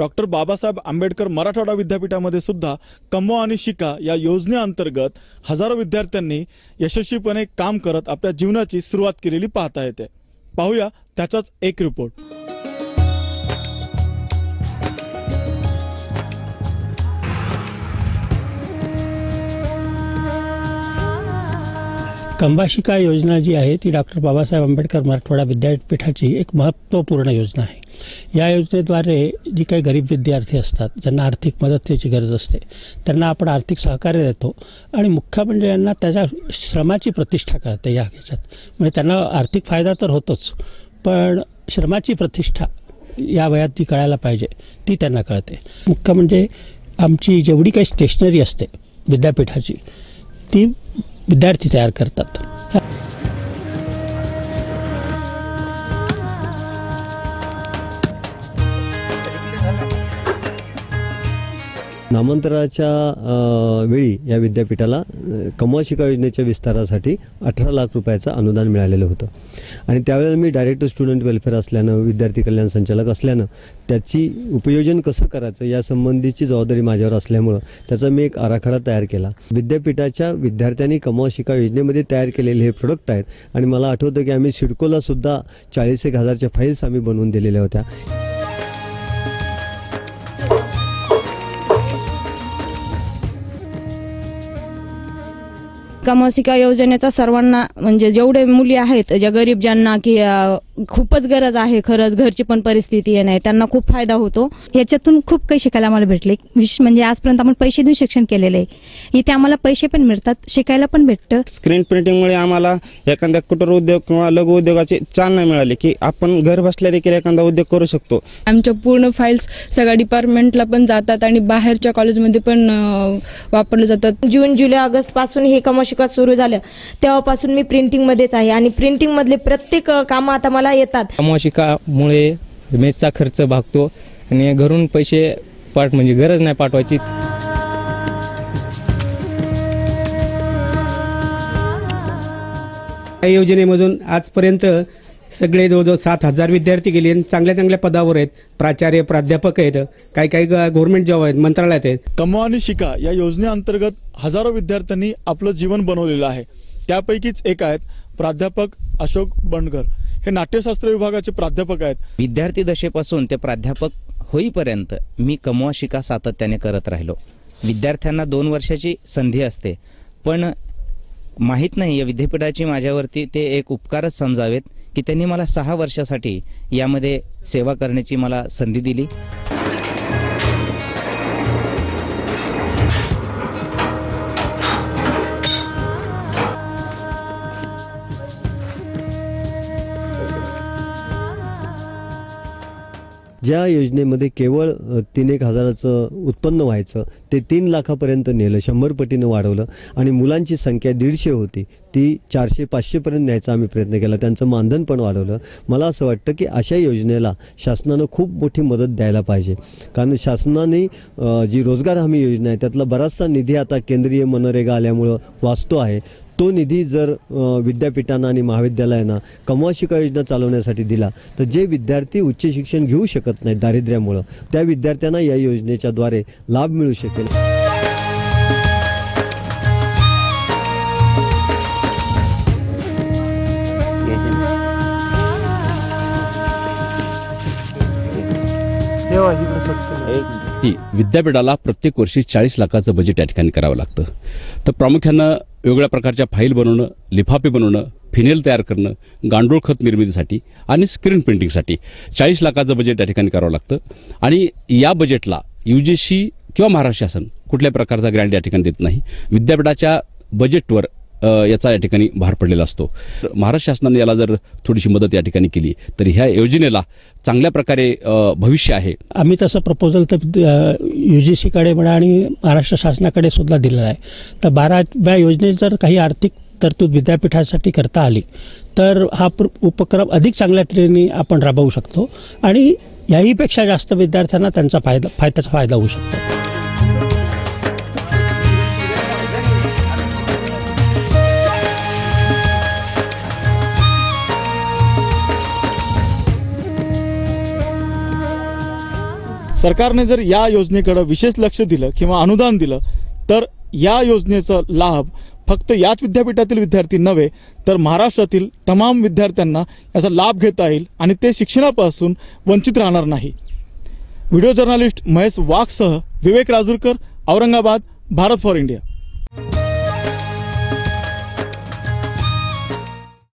Doctor Babasaheb Ambedkar Marathwada विद्यापीठामध्ये सुद्धा कमवा आणि शिका या योजनेअंतर्गत हजारो विद्यार्थ्यांनी यशस्वीपणे काम करत आपल्या जीवनाची सुरुवात केलेली पाहता येते। पाहूया त्याचाच एक रिपोर्ट। कमवा शिका योजना जी आहे ती डॉक्टर बाबासाहेब आंबेडकर मराठवाडा विद्यापीठाची एक महत्त्वपूर्ण योजना आहे। या योजनेद्वारे जी काही गरीब विद्यार्थी असतात, ज्यांना आर्थिक मदतीची गरज असते, त्यांना आपण आर्थिक सहकार्य देतो आणि मुख्य म्हणजे यांना त्याच्या श्रमाची प्रतिष्ठा कळते। या ह्याच्यात म्हणजे त्यांना आर्थिक फायदा तर होतोच, पण श्रमाची प्रतिष्ठा या वयात जी कळायला पाहिजे ती त्यांना कळते। मुख्य म्हणजे आमची जेवढी काही स्टेशनरी असते विद्यापीठाची ती विद्यार्थी तयार करतात। नामांतराच्या वेळी या विद्यापीठाला कमवा शिका योजनेच्या विस्तारासाठी 18 लाख रुपयाचं अनुदान मिळालेलं होतं आणि त्यावेळेला मी डायरेक्टर स्टुडंट वेलफेअर असल्यानं, विद्यार्थी कल्याण संचालक असल्यानं त्याची उपयोजन कसं करायचं या संबंधीची जबाबदारी माझ्यावर असल्यामुळं त्याचा मी एक आराखडा तयार केला। विद्यापीठाच्या विद्यार्थ्यांनी कमवा शिका योजनेमध्ये तयार केलेले हे प्रोडक्ट आहेत आणि मला आठवतं की आम्ही सिडकोला सुद्धा 40,000च्या फाईल्स आम्ही बनवून दिलेल्या होत्या। कमवा शिका योजनेचा सर्वांना म्हणजे जेवढे मुली आहेत, ज्या गरीब, ज्यांना की खूपच गरज आहे, खरंच घरची पण परिस्थिती नाही, त्यांना खूप फायदा होतो। याच्यातून खूप काही शिकायला आम्हाला भेटले। विशेष म्हणजे आजपर्यंत आपण पैसे देऊन शिक्षण केलेलं आहे, इथे आम्हाला पैसे पण मिळतात, शिकायला पण भेटतं। स्क्रीन प्रिंटिंगमुळे आम्हाला एखाद्या कुटीर उद्योग किंवा लघु उद्योगाची चालना मिळाली की आपण घर बसल्या देखील एखादा उद्योग करू शकतो। आमच्या पूर्ण फाईल्स सगळ्या डिपार्टमेंटला पण जातात आणि बाहेरच्या कॉलेजमध्ये पण वापरले जातात। जून, जुलै, ऑगस्ट पासून हे कमवा शिका सुरू झालं तेव्हापासून मी प्रिंटिंग मध्येच आहे आणि प्रिंटिंग मधले प्रत्येक काम आता मला येतात। कमवा शिकामुळे मेसचा खर्च भागतो आणि घरून पैसे म्हणजे गरज नाही पाठवायची। या योजनेमधून आजपर्यंत सगळे जवळजवळ 7,000 विद्यार्थी गेले आणि चांगल्या चांगल्या पदावर आहेत, प्राचार्य, प्राध्यापक आहेत, काही गव्हर्नमेंट जॉब आहेत, मंत्रालयात आहेत। कमवा आणि शिका या योजनेअंतर्गत हजारो विद्यार्थ्यांनी आपलं जीवन बनवलेलं आहे। त्यापैकीच एक आहेत प्राध्यापक अशोक बंडगर। हे नाट्यशास्त्र विभागाचे प्राध्यापक आहेत। विद्यार्थी दशेपासून ते प्राध्यापक होईपर्यंत मी कमवा शिका सातत्याने करत राहिलो। विद्यार्थ्यांना 2 वर्षाची संधी असते, पण माहीत नाही या विद्यापीठाची माझ्यावरती ते एक उपकारच समजावेत की त्यांनी मला 6 वर्षासाठी यामध्ये सेवा करण्याची मला संधी दिली। ज्या योजनेमध्ये केवळ 3-1 हजाराचं उत्पन्न व्हायचं ते 3 लाखापर्यंत नेलं, 100 पटीनं वाढवलं आणि मुलांची संख्या 150 होती ती 400-500 पर्यंत न्यायचा आम्ही प्रयत्न केला। त्यांचं मानधन पण वाढवलं। मला असं वाटतं की अशा योजनेला शासनानं खूप मोठी मदत द्यायला पाहिजे, कारण शासनाने जी रोजगार हमी योजना आहे त्यातला बराचसा निधी आता केंद्रीय मनरेगा आल्यामुळं वाचतो आहे। तो निधी जर विद्यापीठांना आणि महाविद्यालयांना कमवा शिका योजना चालवण्यासाठी दिला तर जे विद्यार्थी उच्च शिक्षण घेऊ शकत नाहीत दारिद्र्यामुळं, त्या विद्यार्थ्यांना या योजनेच्या द्वारे लाभ मिळू शकेल। विद्यापीठाला प्रत्येक वर्षी 40 लाखाचं बजेट या ठिकाणी करावं लागतं। तर प्रामुख्यानं वेगवेगळ्या प्रकारच्या फाईल बनवणं, लिफाफे बनवणं, फिनेल तयार करणं, गांडूळ खत निर्मितीसाठी आणि स्क्रीन प्रिंटिंगसाठी 40 लाखाचं बजेट या ठिकाणी करावं लागतं आणि या बजेटला UGC किंवा महाराष्ट्र शासन कुठल्याही प्रकारचा ग्रँट या ठिकाणी देत नाही। विद्यापीठाच्या बजेटवर याचा या ठिकाणी भार पडलेला असतो। महाराष्ट्र शासनाने याला जर थोडीशी मदत या ठिकाणी केली तर ह्या योजनेला चांगल्या प्रकारे भविष्य आहे। आम्ही तसं प्रपोजल तर UGC कडे म्हणा आणि महाराष्ट्र शासनाकडे सुद्धा दिलेलं आहे। तर 12व्या योजनेत जर काही आर्थिक तरतूद विद्यापीठासाठी करता आली तर हा उपक्रम अधिक चांगल्या तऱ्हेने आपण राबवू शकतो आणि याहीपेक्षा जास्त विद्यार्थ्यांना त्याचा फायदा होऊ शकतो। सरकारने जर या योजनेकडे विशेष लक्ष दिलं किंवा अनुदान दिलं तर या योजनेचा लाभ फक्त याच विद्यापीठातील विद्यार्थी नव्हे तर महाराष्ट्रातील तमाम विद्यार्थ्यांना याचा लाभ घेता येईल आणि ते शिक्षणापासून वंचित राहणार नाही. व्हिडिओ जर्नलिस्ट महेश वाघसह विवेक राजूरकर, औरंगाबाद, भारत फॉर इंडिया.